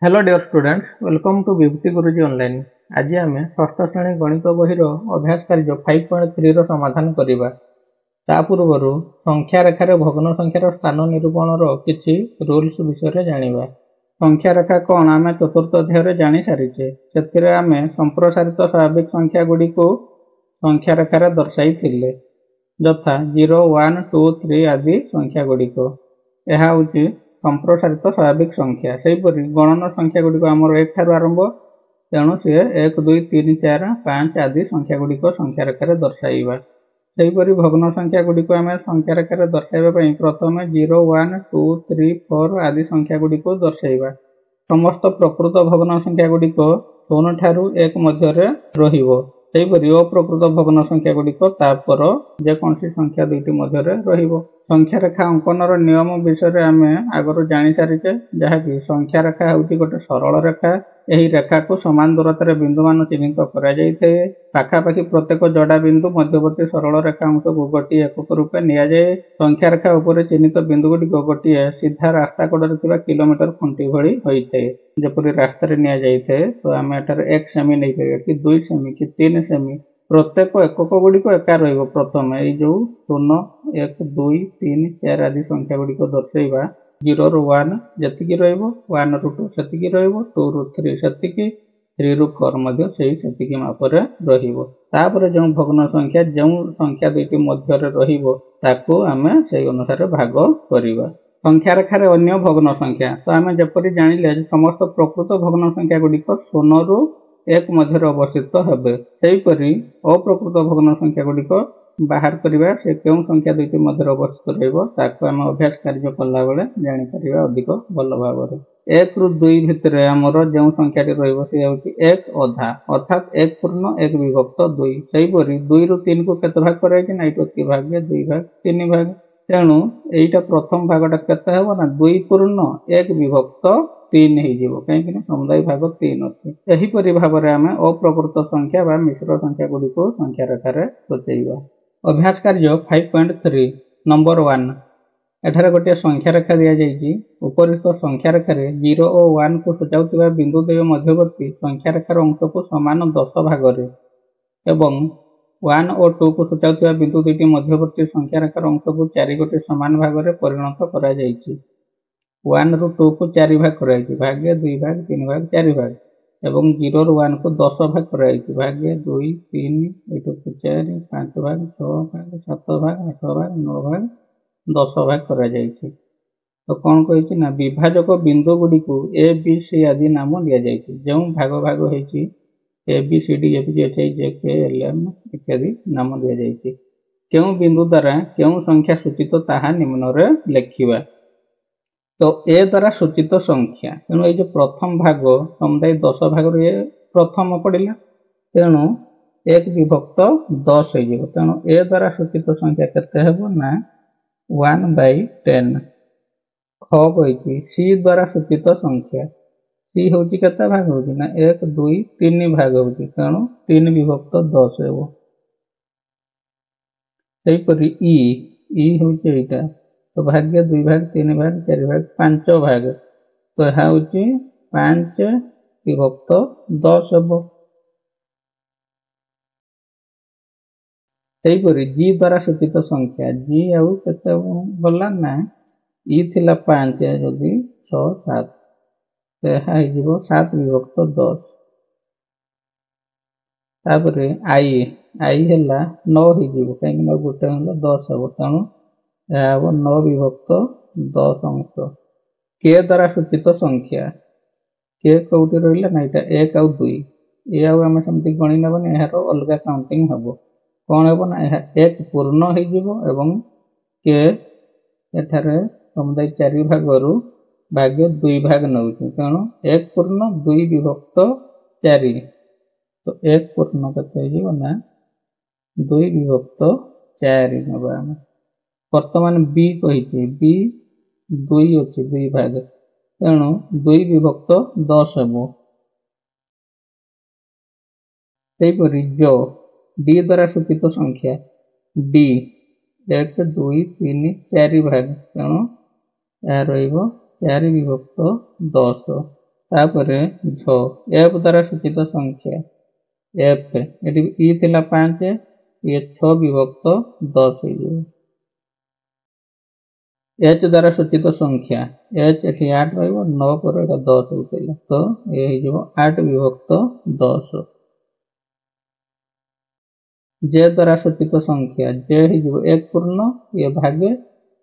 Hello dear students, welcome to Vibhuti Guruji online. आज आम षष्ठ श्रेणी गणित बही अभ्यास कार्य 5.3 समाधान करवा। ता पूर्व संख्या रेखार भग्न संख्यार स्थान निरूपण किसी रूल्स विषय जानिबा। संख्या रेखा कौन आम चतुर्थ अध्याय जानी सारीचे। से आम संप्रसारित स्वाभाविक संख्या गुड़ी को संख्या रेखार दर्शाई यथा 0, 1, 2, 3 आदि संख्या गुड़िक। यह हूँ संप्रसारित स्वाभाविक संख्या। सेहीपरि गणन संख्या गुड़िक आमर 1 ठारू आरंभ, तेणु सी 1, 2, 3, 4, 5 आदि संख्या गुड़िक संख्या रेखार दर्शाइबा। सेहीपरि भग्न संख्या गुड़िक आम संख्या रेखार दर्शाइबा पई प्रथम 0, 1, 2, 3, 4 आदि संख्या गुड़िक दर्शाइबा। समस्त प्रकृत भग्न संख्या गुड़िक 0 ठारू 1 मध्य रहिबो। सेहीपरि अप्रकृत भग्न संख्या गुड़िक तापर जेकोसी संख्या दुईटी मध्य रहिबो। संख्या रेखा अंकन नियम विषय आम आगु जानी सारीचे, जहाँकि संख्या रेखा हूँ गोटे सरल रेखा। यही रेखा को समान दूरतार बिंदु मान चिन्हित कराए। पाखापाखि प्रत्येक जड़ा बिंदु मध्यवर्ती सरल रेखा अंश को गोटे एকক रूपे नियाजाए। संख्या रेखा उपर चिन्हित बिंदु गुड़िक गोटे सीधा रास्ता कड़े किलोमीटर खुंटी भली होता है। जपरी रास्तार नियाजाए तो आम एठार 1 सेमी नहीं पार कि 2 सेमी कि 3 सेमी। प्रत्येक एকক गुड़िक एका रहिबो। प्रथम ये जो 0, 1, 2, 3, 4 आदि संख्या गुड़िक दर्शाइबा। 0 ରୁ 1 जतिकी रहिबो, 1 ରୁ 2 सेतिकी रहिबो, 2 ରୁ 3 सेतिकी, 3 ରୁ 4 मध्य सेतिकी मापरे रहिबो। तापर जो भग्न संख्या जो संख्या दुईटी मध्य रहिबो ताकू आमे सेही अनुसार भाग करिबा। संख्या रेखार अन्य भग्न संख्या तो आम जपरी जानिले समस्त प्रकृत भग्न संख्या गुड़िक 0 ରୁ 1 मध्य अवस्थित हेबे। सेहीपरि अप्रकृत भग्न संख्या गुड़िक बाहर करवा से क्यों संख्या दुईटी मध्य अवस्थित रही आम अभ्यास कार्य कला बेले जापर अधिक भल भाव। 1 ରୁ 2 भितर आमर जो संख्या सी हूँ 1 अधा अर्थात 1 पूर्ण 1 विभक्त 2। सेहीपरि 2 ରୁ 3 को केते भाग कराई ना ये भाग 2 भाग 3 भाग। तेणु यहीटा प्रथम भागटा केते हेबो ना 2 पूर्ण 1 विभक्त 3 हो कहीं समुदाय भाग 3 अच्छे। यहीपरि भाव में आम अप्रकृत संख्या बा मिश्र संख्या गुड़िक संख्या रेखार सूचेबा। अभ्यास कार्य 5.3 नंबर 1 एठार गोटे संख्या रेखा दि जाइए। उपरिस्थ संख्या रेखार 0 और 1 को सूचाउथिबा बिंदु द्वय मध्यवर्ती संख्या रेखार अंश को समान 10 भाग एवं 1 और 2 को सूचाउथिबा बिंदु दुईटी मध्यवर्ती संख्या रेखार अंश को 4 गोटे समान भाग में परिणत करा जाइछि। 1 ରୁ 2 को 4 भाग कराई भाग्य 2 भाग 3 भाग 4 भाग एवं 0 ରୁ 1 को 10 भाग कराई भाग्य 2 3 4 5 भाग 6 भाग 7 भाग 8 भाग 9 भाग 10 भाग करा जाइछि। तो कौन कही ना विभाजक बिंदु गुड़ी को ए बी सी आदि नाम दि जाइछि। जो भाग भाग होइछि A B C D F G H I J K L M इत्यादि नाम दि जाइछि। केउं बिंदु द्वारा केउं संख्या सूचित ताहा निम्न रे लेखिबा। तो ए द्वारा सूचित संख्या तेणु ये प्रथम भाग समुदाय 10 भाग प्रथम पड़ा तेणु 1 विभक्त 10 हो। तेणु ए द्वारा सूचित संख्या केते हेबो ना 1/10। ख कही सी द्वारा सूचित संख्या सी हूँ केते भाग हो ना 1 2 3 भाग हो तेणु 3 विभक्त 10 हो। सेहीपरि ई हूँ एटा तो भाग्य 2 भाग 3 भाग 4 भाग 5 भाग तो यह हूँ 5 विभक्त 10 हे। सेहीपरि जी द्वारा सूचित संख्या जी आउ केते गला ना ई थिला 5 जदि 6 7 तो यह हो 7 विभक्त 10। तापरे आई है 9 हो कहीं गोटे 10 हे तेणु यह 9 विभक्त 10 अंश। के द्वारा सूचित संख्या के कौटी रहा ना यहाँ 1 और 2 ये आम सेमती गणी नबनी यार अलग काउंटिंग हम कौन हे ना यह 1 पूर्ण हो के एठार समुदाय 4 भाग भाग्य 2 भाग नौ तेणु 1 पूर्ण 2 विभक्त 4 तो 1 पूर्ण के ना 2 विभक्त 4 नवा। वर्तमान बी कही बी 2 अच्छे 2 भाग तेणु 2 विभक्त 10 हे। सेहीपरि जो डी द्वारा सूचित संख्या डी 1 2 3 4 भाग तेणु यह 4 विभक्त 10। तापरे झ एफ द्वारा सूचित संख्या एफ ये ई थिला 5 ये 6 विभक्त 10 हो एच द्वारा सूचित संख्या एच एटी 8 रहिबो 9 पर एटा 10 होतिला तो ये हो 8 विभक्त 10 जे द्वारा सूचित संख्या जे हो 1 पूर्ण ये भागे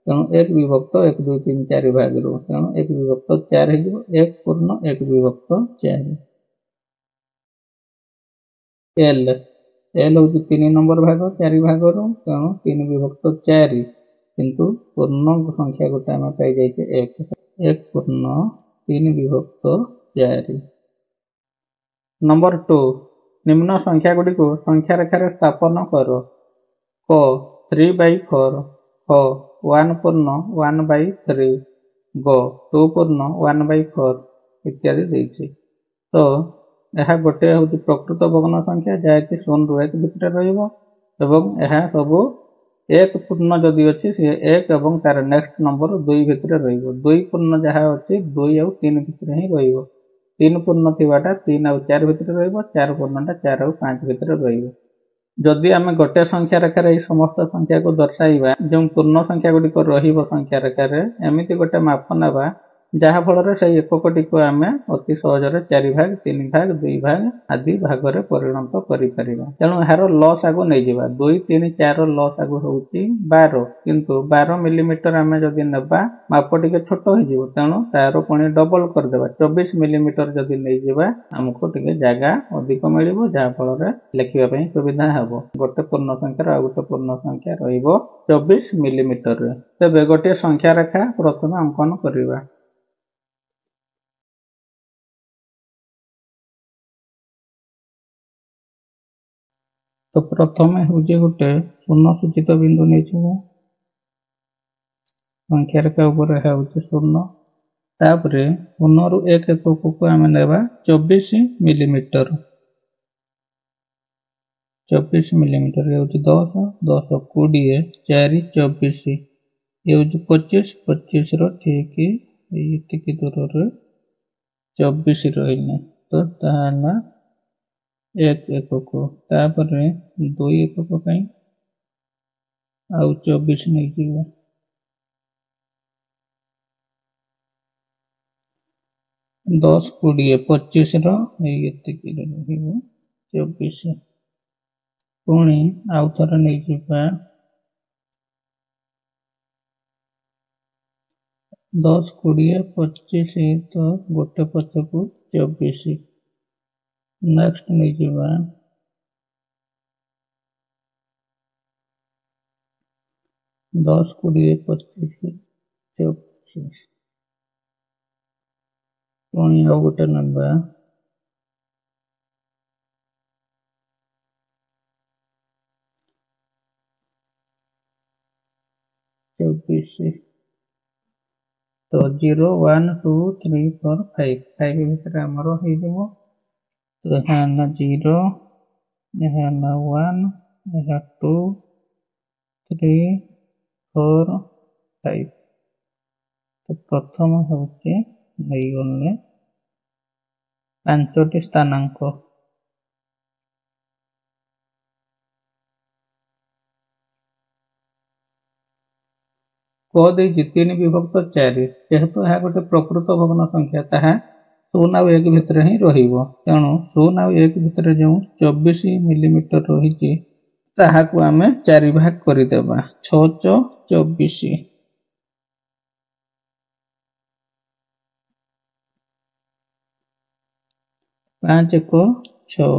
तेणु 1 विभक्त 1 2 3 4 भाग रो तेणु 1 विभक्त 4 हो 1 पूर्ण 1 विभक्त 4 एल एल हूँ 3 नंबर भाग 4 भाग रो तेणु 3 विभक्त 4 किंतु पूर्ण संख्या गोटे आम पाई जाइए 1 पूर्ण 3 विभक्त 4 नंबर 2 निम्न संख्या गुड़ी को संख्या रेखार स्थापन कर क 3/4 ह 1 पूर्ण 1/3 ग 2 पूर्ण 1/4 इत्यादि देछि तो यह गोटे हूँ प्रकृत भग्न संख्या जहाँकि 0 ରୁ 1 भितर रहिबो एवं यह सब 1 पूर्ण जदि अच्छी सी 1 और तार नेक्स्ट नंबर 2 भितर रहिबो 2 पूर्ण जहाँ अच्छी 2 और 3 भितर ही रहिबो 3 पूर्ण थिबाटा 3 और 4 भितर रहिबो 4 पूर्णटा 4 और 5 भितर रहिबो जदि आम गोटे संख्या रेखार ये समस्त संख्या को दर्शाइबा जो पूर्ण संख्या गुड़िक रहिबो संख्या रेखार एमती गोटे माप नेबा जहाँ फल से एककटी को आम अति सहजरे 4 भाग 3 भाग 2 भाग आदि भाग में परिणत करें तेणु यार लस आगु नहीं जावा 2 3 4 लस आगु हूँ 12 किंतु 12 मिलीमीटर आम जदि नेबा माप टे छोट हो तेणु तार पुणी डबल करदे 24 मिलीमीटर जदि नहीं जावा आमको टे जगह अधिक मिल जहाँ फल लिखापी सुविधा हम गोटे पूर्ण संख्यार आ गोटे पूर्ण संख्या र24 मिलीमीटर तेज गोटे संख्या रेखा प्रथम अंकन करवा तो प्रथम हूँ गोटे शून्य सूचित बिंदु नहीं संख्या रेखा उपर हूँ शून्य तापर 0 ରୁ 1 एकक को आम नेबा 24 मिलीमीटर 24 मिलीमीटर ये 10 10 20 4 24 ये 25 25 रो ठीक ये दूर 24 रही तो ताला 1 एकक तापर 2 एकक कहीं आउ 24 नहीं जीवा 10 20 25 रो ये 24 पुणी आउ थर नहीं जीवा 10 20 25 तो गोटे पछकू 24 नेक्स्ट नहीं जीवा 10 20 25 24 पुणी आउ गोटे नंबा 24 तो 0 1 2 3 4 5 5 भितर आमर हो तो यहाँ 0 यहाँ 1 यहाँ 2 3 4 5 तो प्रथम हूँ नहीं गले 5टी स्थानांक क देछि 3 विभक्त 4 जेहेतु यह गोटे प्रकृत भग्न संख्या ताहा 0 और 1 भितर ही रहिबो तेणु 0 और 1 भितर जो 24 मिलीमीटर रही ताहाकु आमे 4 भाग करदेबा 6 24 5 को 6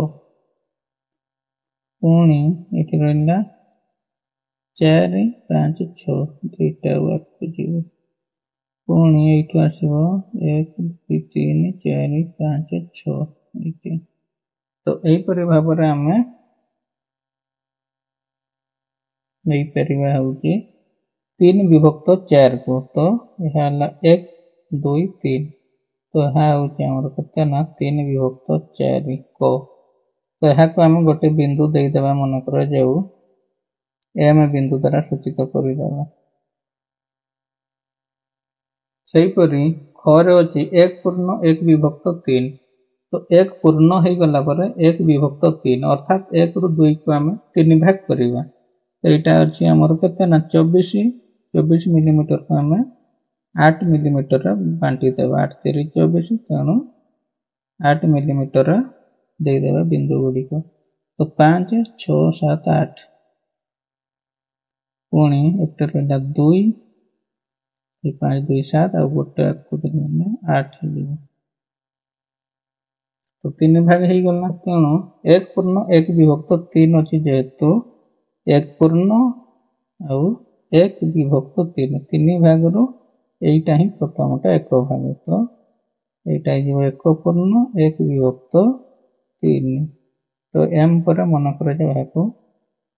पुणी ये रहा 4 5 6 दुईटा वाक जीव पुणी ये आसो 1 2 3 4 5 6 तो यहीपर भाव आम नहीं पार हूँ 3 विभक्त 4 को तो यह 1 2 3 तो यह हूँ केते ना 3 विभक्त 4 को तो यह आम गोटे बिंदु देदेबा मनकर जाऊ एम बिंदु द्वारा सूचित करदेबा सेहीपरि ख रे अछि 1 पूर्ण 1 विभक्त 3। तो 1 पूर्ण हो गला पर 1 विभक्त 3 अर्थात 1 रु 2 को आम 3 भाग करवा। तो यहाँ अच्छी आमर के 24 मिलीमीटर को आम 8 मिलीमीटर बांटी देवा। 8 3 24 तेणु 8 मिलीमीटर देदेवा बिंदु गुड़िक। तो 5 6 7 8 पुणी एक रहा 2 5 2 7 आ गोटे 8 तो 3 भाग हो गला। तेणु 1 पूर्ण 1 विभक्त 3 अच्छी जेहेतु 1 पूर्ण आउ 1 विभक्त 3 भाग रू यहीटा ही प्रथमटा 1 भाग। तो यहाँ 1 पूर्ण 1 विभक्त 3। तो एम पर मन कर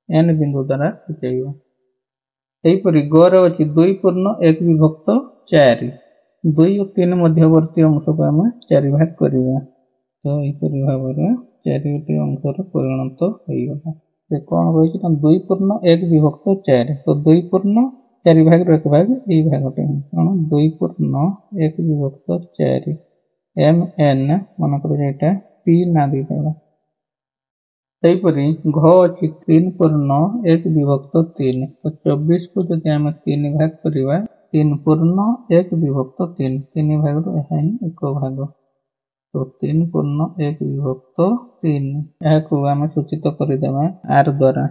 एन बिंदु द्वारा सूचाइब। यहीपरि ग रे अच्छी 2 पूर्ण 1 विभक्त 4 2 और 3 मध्यवर्ती अंश को आम 4 भाग करवा। तो यहीपरि भाव में 4 अंशर परिणत होगा। कौन रही 2 पूर्ण 1 विभक्त 4। तो 2 पूर्ण 4 भाग 1 भाग यही भागटे तेणु 2 पूर्ण 1 विभक्त 4 एम एन मन कर पी ना देदेगा। सेहीपरि घ अच्छी 3 पूर्ण 1 विभक्त 3। तो 24 को जब आम 3 भाग करवा 3 पूर्ण 1 विभक्त 3 भाग रू यह ही 1 भाग। तो 3 पूर्ण 1 विभक्त 3 यह आम सूचित करदेवा आर द्वारा।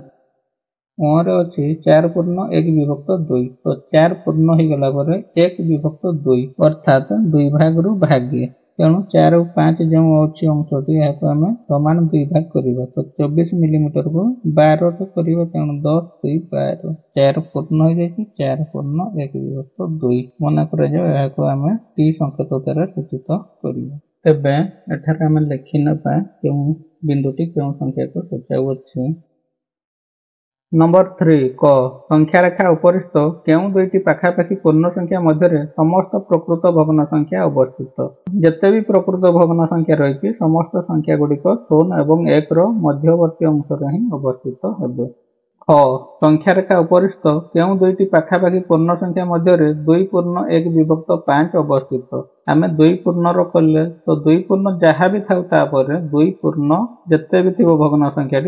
रे अच्छी 4 पूर्ण 1 विभक्त 2। तो 4 पूर्ण हो गला पर 1 विभक्त 2 अर्थात 2 भाग रू भागे। तेणु 4 और 5 जो अच्छी अंशटी यह आम समान 2 भाग करवा। तो 24 मिलीमीटर को 12 करवा तेणु 10 2 12 4 पूर्ण हो जाए 4 पूर्ण 1 विभक्त 2 मन कर आम टी संकेत द्वारा सूचित करवा। तेबे एठार आम लिखि नबा केउं बिंदुटी केउं संख्या को सूचाउछि। नंबर 3 क संख्या रेखा उपरिस्थ केउं दुईटी पाखापाखी पूर्ण संख्या मध्य समस्त प्रकृत भग्न संख्या अवस्थित। जेते भी प्रकृत भग्न संख्या रही समस्त संख्या गुड़िक 0 और 1 मध्यवर्ती अंश ही अवस्थित हेबे। ख संख्या रेखा उपरिस्थ केउं दुईटी पाखापाखी पूर्ण संख्या मध्य 2 पूर्ण 1 विभक्त 5 अवस्थित। आम 2 पूर्ण कले तो 2 पूर्ण जहाँ भी था 2 पूर्ण जिते भी थी भग्न संख्या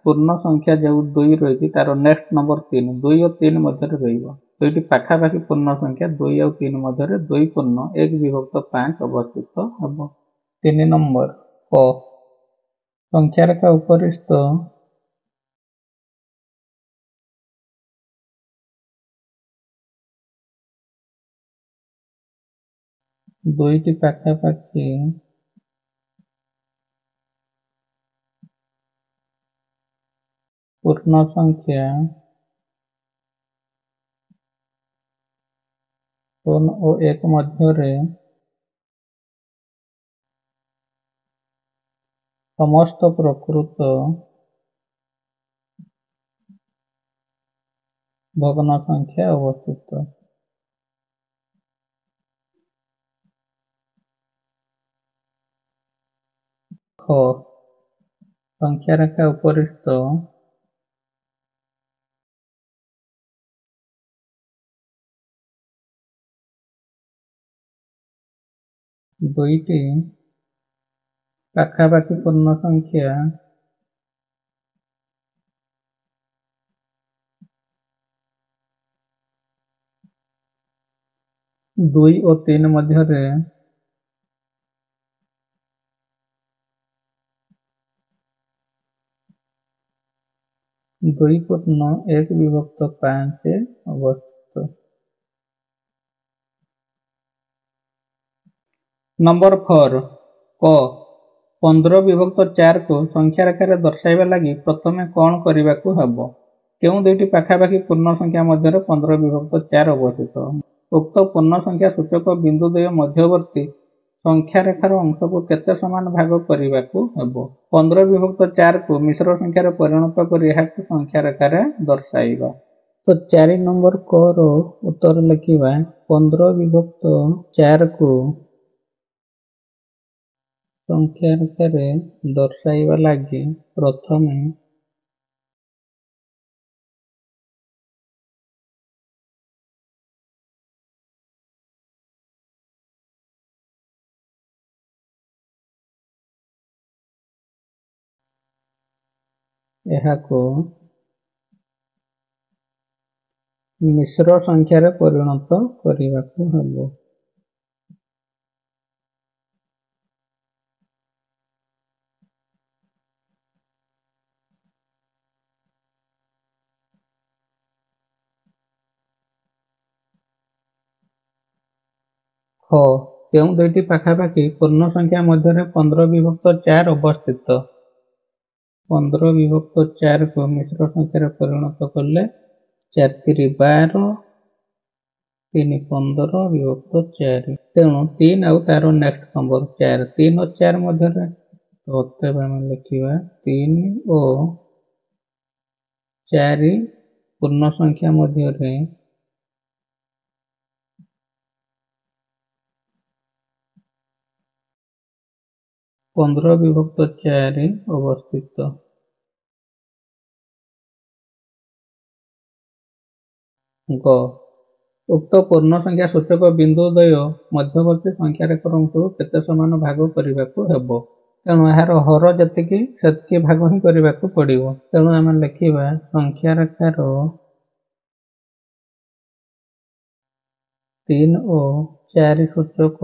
पूर्ण संख्या जो 2 रही तार नेक्स्ट नंबर 3 2 और 3 मध्य दुईटी पाखापाखी पूर्ण संख्या 2 और 3 मध्य 2 पूर्ण 1 विभक्त 5 अवस्थित हम। 3 नंबर क संख्या रेखा उपरिस्थ दुईटी पाखापाखी पूर्ण संख्या 0 और 1 मध्य समस्त प्रकृत भग्न संख्या अवस्थित। ख संख्या रेखा उपरिस्थ दुईटी पाखापाखी पूर्ण संख्या 2 और 3 मध्य 2 पूर्ण 1 विभक्त 5 अवस्थित। नंबर 4 क 15 विभक्त 4 को संख्या रेखार दर्शाइबा लगी प्रथमे कौन करने को हबो। केउं दुईटी पाखापाखी पूर्ण संख्या मध्य 15 विभक्त 4 अवस्थित। उक्त पूर्ण संख्या सूचक बिंदु द्वय मध्यवर्ती संख्या रेखार अंश को केते समान भाग करने को हबो। 15 विभक्त 4 को मिश्र संख्यार परिणत कर संख्या रेखार दर्शाइबा। तो 4 नंबर क रो उत्तर लिखिबा 15 विभक्त 4 को संख्या रेखार दर्शाइबा लगी प्रथमे ଏହାକୁ ମିଶ୍ର ସଂଖ୍ୟାରେ ପରିଣତ କରିବାକୁ ହେବ। ହ କେଉଁ ଦୁଇଟି ପାଖାପାଖି ପୂର୍ଣ୍ଣ ସଂଖ୍ୟା ମଧ୍ୟରେ 15/4 ଅବସ୍ଥିତ? 15/4 କୁ ମିଶ୍ର ସଂଖ୍ୟାରେ ପରିଣତ କଲେ 4×3 12, 3 15/4। ତେଣୁ 3 ଆଉ ତାର ନେକ୍ସଟ ନମ୍ବର 4, 3 ଓ 4 ମଧ୍ୟରେ ଅତଏବ ଆମେ ଲେଖିବା 3 ଓ 4 ପୂର୍ଣ୍ଣ ସଂଖ୍ୟା ମଧ୍ୟରେ 15/4 ଅବସ୍ଥିତ। ଗ ଉକ୍ତ ପୂର୍ଣ୍ଣ ସଂଖ୍ୟା ସୂଚକ ବିନ୍ଦୁ ଦ୍ୱୟ ମଧ୍ୟବର୍ତ୍ତୀ ସଂଖ୍ୟାରେଖରଙ୍କୁ କେତେ ସମାନ ଭାଗ କରିବାକୁ ହେବ? ତେଣୁ ଏହାର ହର ଯେତିକି ସେତିକି ଭାଗ ହିଁ କରିବାକୁ ପଡ଼ିବ। ତେଣୁ ଆମେ ଲେଖିବା ସଂଖ୍ୟାରେଖାର 3 ଓ 4 ସୂଚକ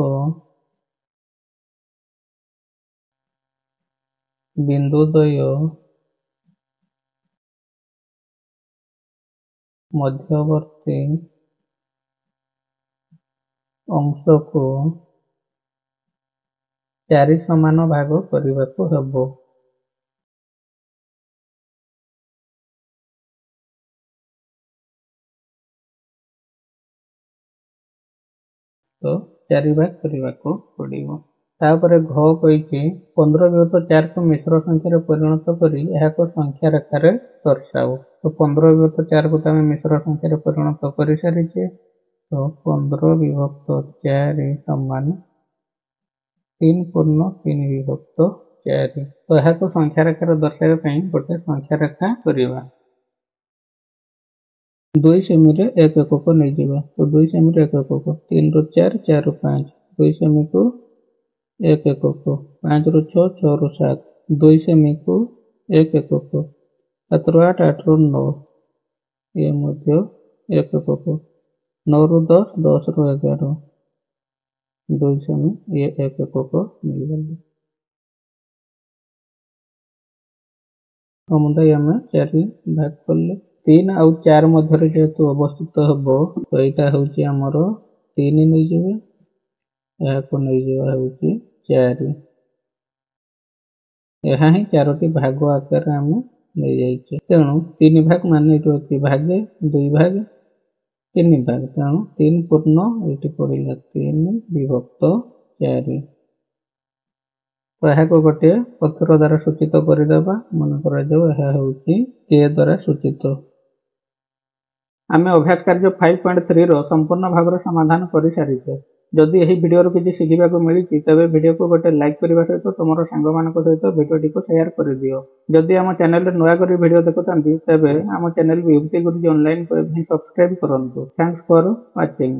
ବିନ୍ଦୁ ଦ୍ୱୟ ମଧ୍ୟବର୍ତ୍ତୀ ଅଂଶକୁ 4 ସମାନ ଭାଗ କରିବାକୁ ହେବ। ତ 4 ଭାଗ କରିବାକୁ ପଡ଼ିବ। ତାପରେ ଘ କହିଛି 15/4 କୁ ମିଶ୍ର ସଂଖ୍ୟାରେ ପରିଣତ କରି ଏହାକୁ ସଂଖ୍ୟା ରେଖାରେ ଦର୍ଶାଉ। ତ 15/4 କୁ ଆମେ ମିଶ୍ର ସଂଖ୍ୟାରେ ପରିଣତ କରିସାରିଛେ। ତ 15/4 ସମାନ 3 ପୂର୍ଣ୍ଣ 3/4। ତ ଏହାକୁ ସଂଖ୍ୟା ରେଖାରେ ଦର୍ଶାଇବା ପାଇଁ ଗୋଟେ ସଂଖ୍ୟା ରେଖା କରିବା। 2 ସେମିରେ 1 ଏକକ ନେଇଯିବା। ତ 2 ସେମିରେ 1 ଏକକ, 3 ରୁ 4, 4 ରୁ 5, 2 ସେମିକୁ 1 ଏକକ, 5 ରୁ 6, 6 ରୁ 7, 2 ସେମିକୁ 1 ଏକକ, 7 ରୁ 8, 8 ରୁ 9, ଏ ମଧ୍ୟ 1 ଏକକ, 9 ରୁ 10, 10 ରୁ 11, 2 ସେମି ଏ 1 ଏକକ ନେଇଗଲେ। ସମୁଦାୟ ଆମେ 4 ଭାଗ କଲେ। 3 ଆଉ 4 ମଧ୍ୟରେ ଯେହେତୁ ଅବସ୍ଥିତ ହେବ, ତ ଏଇଟା ହେଉଛି ଆମର 3 ନେଇଯିବେ, ଏହାକୁ ନେଇଯିବା ହେଉଛି 4। ଏହା ହିଁ 4ଟି ଭାଗ ଆକାରରେ ଆମେ ନେଇଯାଇଛେ। ତେଣୁ 3 ଭାଗ ମାନେ ଏଇଠି ଅଛି ଭାଗେ, 2 ଭାଗ, 3 ଭାଗ। ତେଣୁ 3 ପୂର୍ଣ୍ଣ ଏଇଠି ପଡ଼ିଲା 3/4। ତ ଏହାକୁ ଗୋଟିଏ ଅକ୍ଷର ଦ୍ୱାରା ସୂଚିତ କରିଦେବା। ମନେ କରାଯାଉ ଏହା ହେଉଛି କେ ଦ୍ୱାରା ସୂଚିତ। ଆମେ ଅଭ୍ୟାସ କାର୍ଯ୍ୟ 5.3 ର ସମ୍ପୂର୍ଣ୍ଣ ଭାବରେ ସମାଧାନ କରିସାରିଛେ। ଯଦି ଏହି ଭିଡ଼ିଓରୁ କିଛି ଶିଖିବାକୁ ମିଳିଛି ତେବେ ଭିଡ଼ିଓକୁ ଗୋଟେ ଲାଇକ୍ କରିବା ସହିତ ତୁମର ସାଙ୍ଗମାନଙ୍କ ସହିତ ଭିଡ଼ିଓଟିକୁ ସେୟାର କରିଦିଅ। ଯଦି ଆମ ଚ୍ୟାନେଲରେ ନୂଆ କରି ଭିଡ଼ିଓ ଦେଖୁଛନ୍ତି ତେବେ ଆମ ଚ୍ୟାନେଲ ବିଭୂତି ଗୁରୁଜୀ ଅନଲାଇନ କୁ ସବସ୍କ୍ରାଇବ କରନ୍ତୁ। ଥ୍ୟାଙ୍କ୍ସ ଫର ୱାଚିଂ।